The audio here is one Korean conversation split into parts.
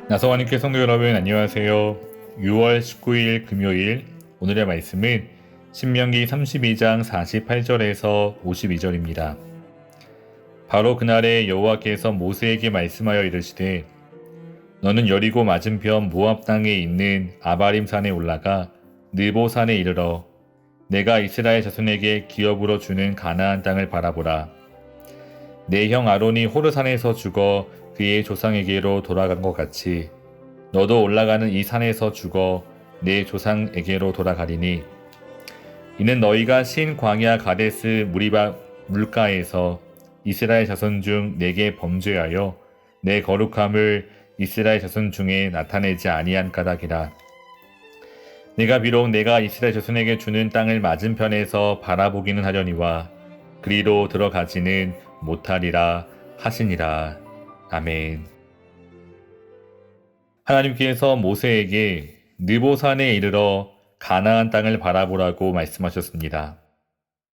나성환님께 성도 여러분 안녕하세요. 6월 19일 금요일 오늘의 말씀은 신명기 32장 48절에서 52절입니다. 바로 그날에 여호와께서 모세에게 말씀하여 이르시되 너는 여리고 맞은편 모압 땅에 있는 아바림 산에 올라가 느보 산에 이르러 내가 이스라엘 자손에게 기업으로 주는 가나안 땅을 바라보라. 내 형 아론이 호르산에서 죽어 그의 조상에게로 돌아간 것 같이 너도 올라가는 이 산에서 죽어 내 조상에게로 돌아가리니 이는 너희가 신 광야 가데스 무리바 물가에서 이스라엘 자손 중 내게 범죄하여 내 거룩함을 이스라엘 자손 중에 나타내지 아니한 까닭이라. 내가 비록 내가 이스라엘 자손에게 주는 땅을 맞은편에서 바라보기는 하려니와 그리로 들어가지는 못하리라 하시니라. 아멘. 하나님께서 모세에게 느보산에 이르러 가나안 땅을 바라보라고 말씀하셨습니다.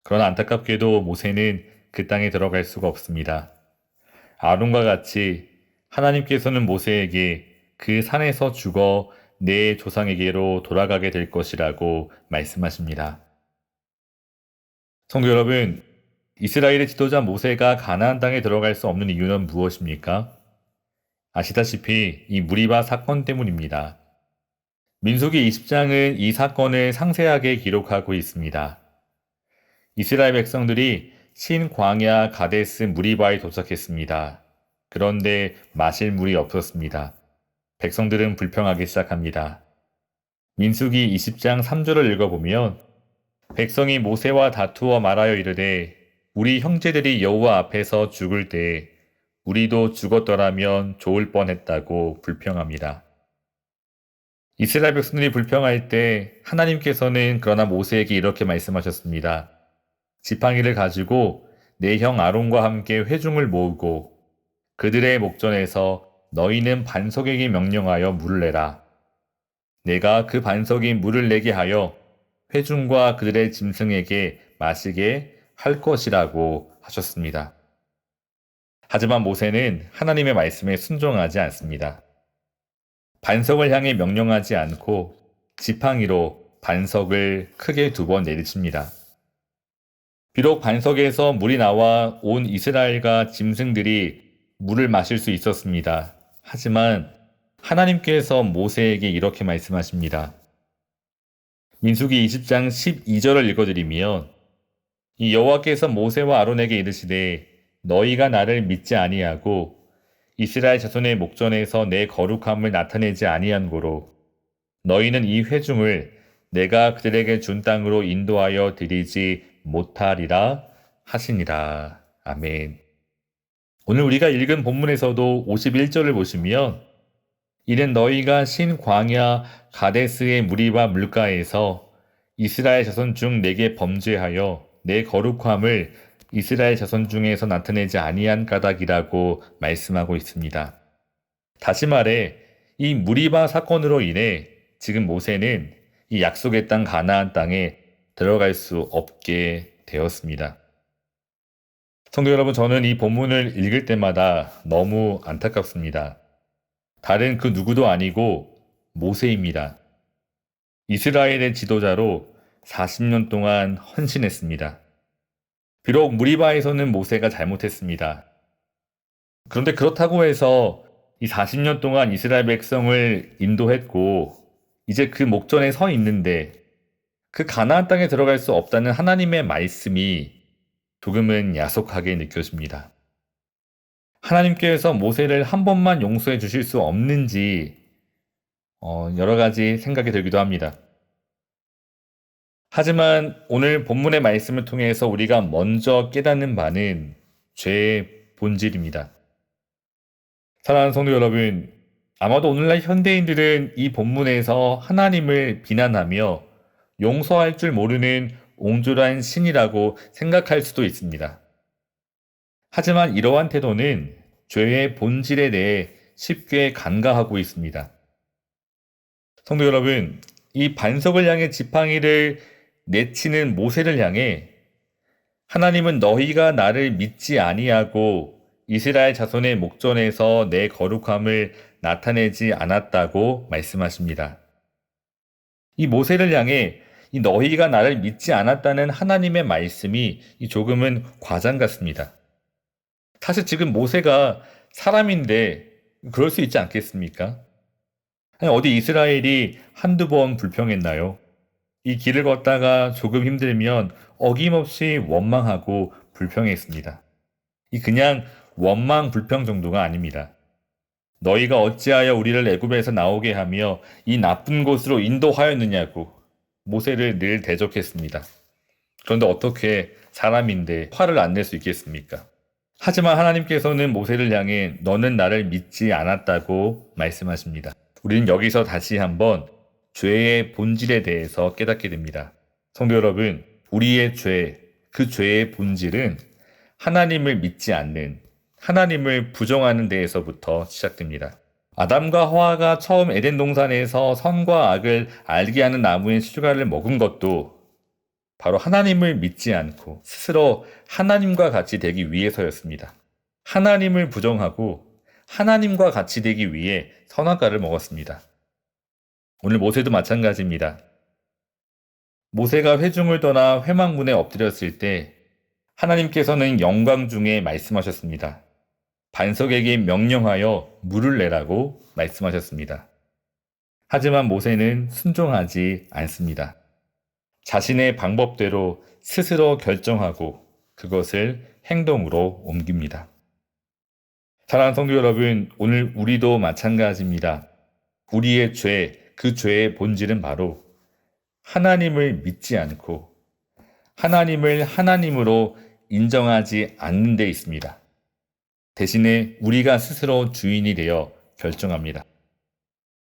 그러나 안타깝게도 모세는 그 땅에 들어갈 수가 없습니다. 아론과 같이 하나님께서는 모세에게 그 산에서 죽어 내 조상에게로 돌아가게 될 것이라고 말씀하십니다. 성도 여러분, 이스라엘의 지도자 모세가 가나안 땅에 들어갈 수 없는 이유는 무엇입니까? 아시다시피 이 무리바 사건 때문입니다. 민수기 20장은 이 사건을 상세하게 기록하고 있습니다. 이스라엘 백성들이 신광야 가데스 무리바에 도착했습니다. 그런데 마실 물이 없었습니다. 백성들은 불평하기 시작합니다. 민수기 20장 3절을 읽어보면 백성이 모세와 다투어 말하여 이르되 우리 형제들이 여호와 앞에서 죽을 때 우리도 죽었더라면 좋을 뻔했다고 불평합니다. 이스라엘 백성들이 불평할 때 하나님께서는 그러나 모세에게 이렇게 말씀하셨습니다. 지팡이를 가지고 내 형 아론과 함께 회중을 모으고 그들의 목전에서 너희는 반석에게 명령하여 물을 내라. 내가 그 반석이 물을 내게 하여 회중과 그들의 짐승에게 마시게 할 것이라고 하셨습니다. 하지만 모세는 하나님의 말씀에 순종하지 않습니다. 반석을 향해 명령하지 않고 지팡이로 반석을 크게 2번 내리칩니다. 비록 반석에서 물이 나와 온 이스라엘과 짐승들이 물을 마실 수 있었습니다. 하지만 하나님께서 모세에게 이렇게 말씀하십니다. 민수기 20장 12절을 읽어드리면 이 여호와께서 모세와 아론에게 이르시되 너희가 나를 믿지 아니하고 이스라엘 자손의 목전에서 내 거룩함을 나타내지 아니한 고로 너희는 이 회중을 내가 그들에게 준 땅으로 인도하여 드리지 못하리라 하시니라. 아멘. 오늘 우리가 읽은 본문에서도 51절을 보시면 이는 너희가 신 광야 가데스의 무리바 물가에서 이스라엘 자손 중 내게 범죄하여 내 거룩함을 이스라엘 자손 중에서 나타내지 아니한 까닭이라고 말씀하고 있습니다. 다시 말해 이 무리바 사건으로 인해 지금 모세는 이 약속의 땅 가나안 땅에 들어갈 수 없게 되었습니다. 성도 여러분, 저는 이 본문을 읽을 때마다 너무 안타깝습니다. 다른 그 누구도 아니고 모세입니다. 이스라엘의 지도자로 40년 동안 헌신했습니다. 비록 무리바에서는 모세가 잘못했습니다. 그런데 그렇다고 해서 이 40년 동안 이스라엘 백성을 인도했고 이제 그 목전에 서 있는데 그 가나안 땅에 들어갈 수 없다는 하나님의 말씀이 조금은 야속하게 느껴집니다. 하나님께서 모세를 한 번만 용서해 주실 수 없는지 여러 가지 생각이 들기도 합니다. 하지만 오늘 본문의 말씀을 통해서 우리가 먼저 깨닫는 바는 죄의 본질입니다. 사랑하는 성도 여러분, 아마도 오늘날 현대인들은 이 본문에서 하나님을 비난하며 용서할 줄 모르는 옹졸한 신이라고 생각할 수도 있습니다. 하지만 이러한 태도는 죄의 본질에 대해 쉽게 간과하고 있습니다. 성도 여러분, 이 반석을 향해 지팡이를 내치는 모세를 향해 하나님은 너희가 나를 믿지 아니하고 이스라엘 자손의 목전에서 내 거룩함을 나타내지 않았다고 말씀하십니다. 이 모세를 향해 이 너희가 나를 믿지 않았다는 하나님의 말씀이 조금은 과장 같습니다. 사실 지금 모세가 사람인데 그럴 수 있지 않겠습니까? 아니, 어디 이스라엘이 한두 번 불평했나요? 이 길을 걷다가 조금 힘들면 어김없이 원망하고 불평했습니다. 이 그냥 원망 불평 정도가 아닙니다. 너희가 어찌하여 우리를 애굽에서 나오게 하며 이 나쁜 곳으로 인도하였느냐고 모세를 늘 대적했습니다. 그런데 어떻게 사람인데 화를 안 낼 수 있겠습니까? 하지만 하나님께서는 모세를 향해 너는 나를 믿지 않았다고 말씀하십니다. 우리는 여기서 다시 한번 죄의 본질에 대해서 깨닫게 됩니다. 성도 여러분, 우리의 죄, 그 죄의 본질은 하나님을 믿지 않는, 하나님을 부정하는 데에서부터 시작됩니다. 아담과 하와가 처음 에덴 동산에서 선과 악을 알게 하는 나무의 실과를 먹은 것도 바로 하나님을 믿지 않고 스스로 하나님과 같이 되기 위해서였습니다. 하나님을 부정하고 하나님과 같이 되기 위해 선악과를 먹었습니다. 오늘 모세도 마찬가지입니다. 모세가 회중을 떠나 회막문에 엎드렸을 때 하나님께서는 영광 중에 말씀하셨습니다. 반석에게 명령하여 물을 내라고 말씀하셨습니다. 하지만 모세는 순종하지 않습니다. 자신의 방법대로 스스로 결정하고 그것을 행동으로 옮깁니다. 사랑하는 성도 여러분, 오늘 우리도 마찬가지입니다. 우리의 죄, 그 죄의 본질은 바로 하나님을 믿지 않고 하나님을 하나님으로 인정하지 않는 데 있습니다. 대신에 우리가 스스로 주인이 되어 결정합니다.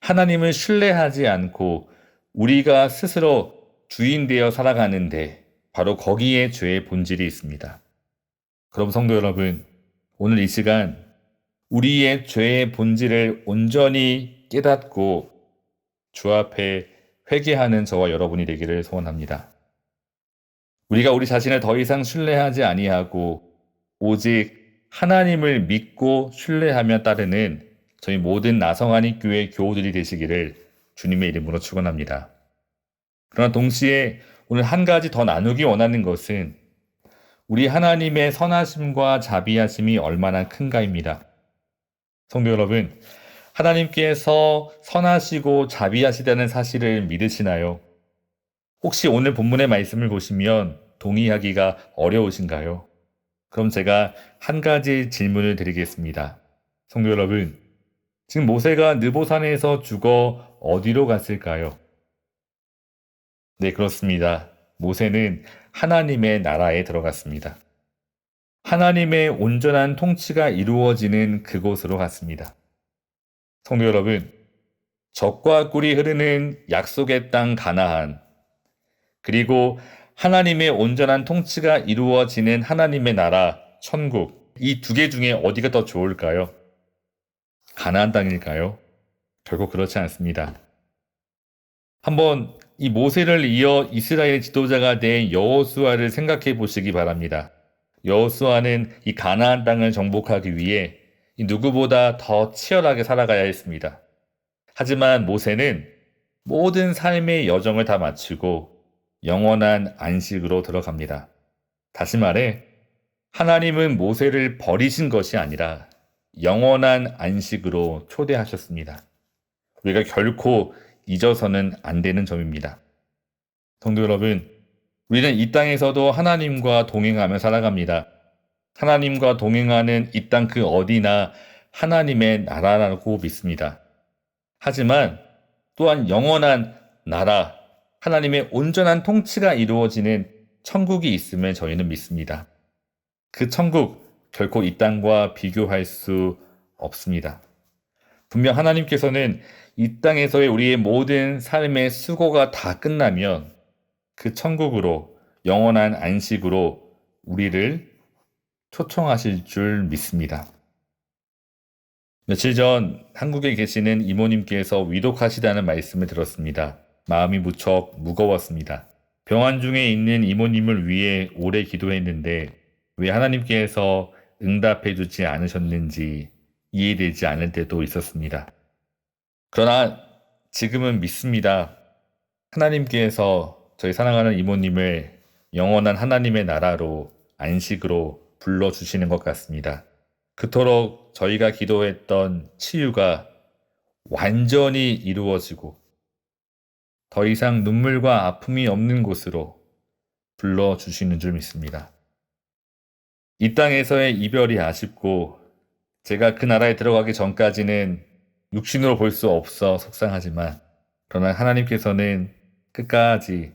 하나님을 신뢰하지 않고 우리가 스스로 주인 되어 살아가는데 바로 거기에 죄의 본질이 있습니다. 그럼 성도 여러분, 오늘 이 시간 우리의 죄의 본질을 온전히 깨닫고 주 앞에 회개하는 저와 여러분이 되기를 소원합니다. 우리가 우리 자신을 더 이상 신뢰하지 아니하고 오직 하나님을 믿고 신뢰하며 따르는 저희 모든 나성안이 교회 교우들이 되시기를 주님의 이름으로 축원합니다. 그러나 동시에 오늘 한 가지 더 나누기 원하는 것은 우리 하나님의 선하심과 자비하심이 얼마나 큰가입니다. 성도 여러분, 하나님께서 선하시고 자비하시다는 사실을 믿으시나요? 혹시 오늘 본문의 말씀을 보시면 동의하기가 어려우신가요? 그럼 제가 한 가지 질문을 드리겠습니다. 성도 여러분, 지금 모세가 느보산에서 죽어 어디로 갔을까요? 네, 그렇습니다. 모세는 하나님의 나라에 들어갔습니다. 하나님의 온전한 통치가 이루어지는 그곳으로 갔습니다. 성도 여러분, 젖과 꿀이 흐르는 약속의 땅 가나안, 그리고 하나님의 온전한 통치가 이루어지는 하나님의 나라, 천국, 이 두 개 중에 어디가 더 좋을까요? 가나안 땅일까요? 결국 그렇지 않습니다. 한번 이 모세를 이어 이스라엘 지도자가 된 여호수아를 생각해 보시기 바랍니다. 여호수아는 이 가나안 땅을 정복하기 위해 누구보다 더 치열하게 살아가야 했습니다. 하지만 모세는 모든 삶의 여정을 다 마치고 영원한 안식으로 들어갑니다. 다시 말해, 하나님은 모세를 버리신 것이 아니라 영원한 안식으로 초대하셨습니다. 우리가 결코 잊어서는 안 되는 점입니다. 성도 여러분, 우리는 이 땅에서도 하나님과 동행하며 살아갑니다. 하나님과 동행하는 이 땅 그 어디나 하나님의 나라라고 믿습니다. 하지만 또한 영원한 나라, 하나님의 온전한 통치가 이루어지는 천국이 있음을 저희는 믿습니다. 그 천국 결코 이 땅과 비교할 수 없습니다. 분명 하나님께서는 이 땅에서의 우리의 모든 삶의 수고가 다 끝나면 그 천국으로 영원한 안식으로 우리를 초청하실 줄 믿습니다. 며칠 전 한국에 계시는 이모님께서 위독하시다는 말씀을 들었습니다. 마음이 무척 무거웠습니다. 병원 중에 있는 이모님을 위해 오래 기도했는데 왜 하나님께서 응답해 주지 않으셨는지 이해되지 않을 때도 있었습니다. 그러나 지금은 믿습니다. 하나님께서 저희 사랑하는 이모님을 영원한 하나님의 나라로 안식으로 불러주시는 것 같습니다. 그토록 저희가 기도했던 치유가 완전히 이루어지고 더 이상 눈물과 아픔이 없는 곳으로 불러주시는 줄 믿습니다. 이 땅에서의 이별이 아쉽고 제가 그 나라에 들어가기 전까지는 육신으로 볼 수 없어 속상하지만 그러나 하나님께서는 끝까지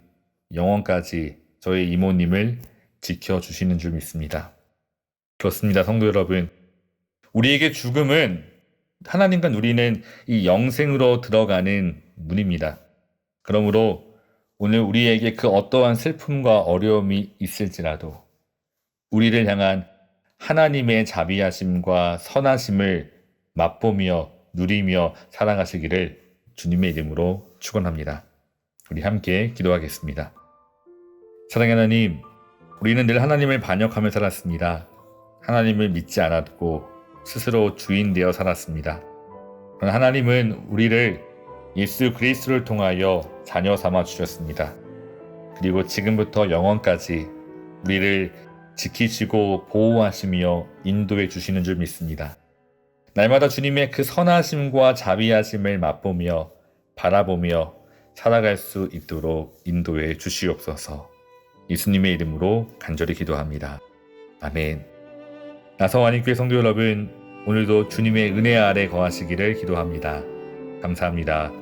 영원까지 저희 이모님을 지켜주시는 줄 믿습니다. 그렇습니다, 성도 여러분. 우리에게 죽음은 하나님과 우리는 이 영생으로 들어가는 문입니다. 그러므로 오늘 우리에게 그 어떠한 슬픔과 어려움이 있을지라도 우리를 향한 하나님의 자비하심과 선하심을 맛보며 누리며 살아가시기를 주님의 이름으로 축원합니다. 우리 함께 기도하겠습니다. 사랑하는 하나님, 우리는 늘 하나님을 반역하며 살았습니다. 하나님을 믿지 않았고 스스로 주인 되어 살았습니다. 그러나 하나님은 우리를 예수 그리스도를 통하여 자녀 삼아 주셨습니다. 그리고 지금부터 영원까지 우리를 지키시고 보호하시며 인도해 주시는 줄 믿습니다. 날마다 주님의 그 선하심과 자비하심을 맛보며 바라보며 살아갈 수 있도록 인도해 주시옵소서. 예수님의 이름으로 간절히 기도합니다. 아멘. 나성환인교회 성도 여러분, 오늘도 주님의 은혜 아래 거하시기를 기도합니다. 감사합니다.